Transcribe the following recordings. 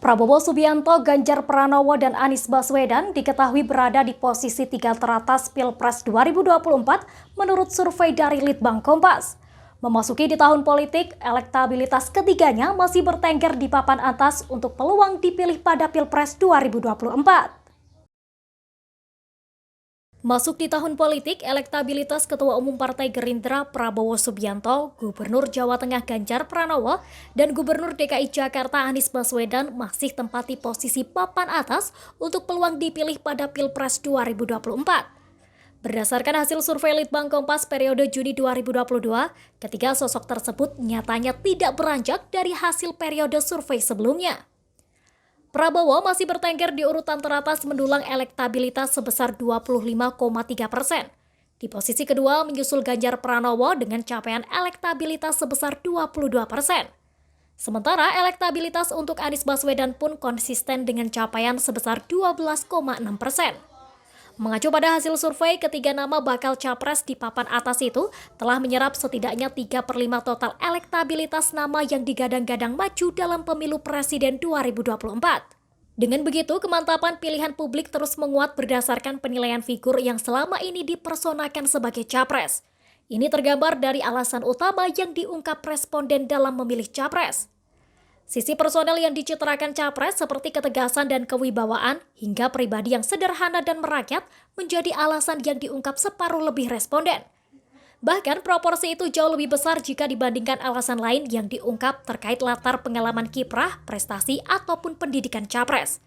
Prabowo Subianto, Ganjar Pranowo, dan Anies Baswedan diketahui berada di posisi 3 teratas Pilpres 2024 menurut survei dari Litbang Kompas. Memasuki di tahun politik, elektabilitas ketiganya masih bertengger di papan atas untuk peluang dipilih pada Pilpres 2024. Masuk di tahun politik, elektabilitas Ketua Umum Partai Gerindra Prabowo Subianto, Gubernur Jawa Tengah Ganjar Pranowo, dan Gubernur DKI Jakarta Anies Baswedan masih tempati posisi papan atas untuk peluang dipilih pada Pilpres 2024. Berdasarkan hasil survei Litbang Kompas periode Juni 2022, ketiga sosok tersebut nyatanya tidak beranjak dari hasil periode survei sebelumnya. Prabowo masih bertengger di urutan teratas mendulang elektabilitas sebesar 25,3%. Di posisi kedua menyusul Ganjar Pranowo dengan capaian elektabilitas sebesar 22%. Sementara elektabilitas untuk Anies Baswedan pun konsisten dengan capaian sebesar 12,6%. Mengacu pada hasil survei, ketiga nama bakal capres di papan atas itu telah menyerap setidaknya 3/5 total elektabilitas nama yang digadang-gadang maju dalam pemilu presiden 2024. Dengan begitu, kemantapan pilihan publik terus menguat berdasarkan penilaian figur yang selama ini dipersonakan sebagai capres. Ini tergambar dari alasan utama yang diungkap responden dalam memilih capres. Sisi personel yang dicitrakan capres seperti ketegasan dan kewibawaan hingga pribadi yang sederhana dan merakyat menjadi alasan yang diungkap separuh lebih responden. Bahkan proporsi itu jauh lebih besar jika dibandingkan alasan lain yang diungkap terkait latar pengalaman kiprah, prestasi, ataupun pendidikan capres.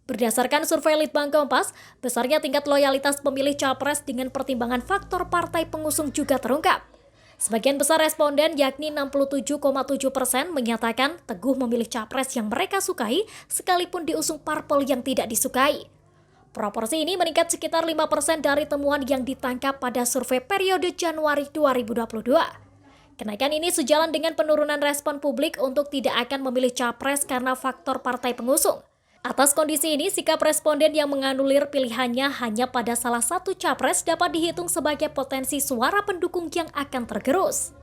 Berdasarkan survei Litbang Kompas, besarnya tingkat loyalitas pemilih capres dengan pertimbangan faktor partai pengusung juga terungkap. Sebagian besar responden, yakni 67,7%, menyatakan teguh memilih capres yang mereka sukai sekalipun diusung parpol yang tidak disukai. Proporsi ini meningkat sekitar 5% dari temuan yang ditangkap pada survei periode Januari 2022. Kenaikan ini sejalan dengan penurunan respon publik untuk tidak akan memilih capres karena faktor partai pengusung. Atas kondisi ini, sikap responden yang menganulir pilihannya hanya pada salah satu capres dapat dihitung sebagai potensi suara pendukung yang akan tergerus.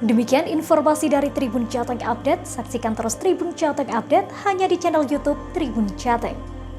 Demikian informasi dari Tribun Jateng Update. Saksikan terus Tribun Jateng Update hanya di channel YouTube Tribun Jateng.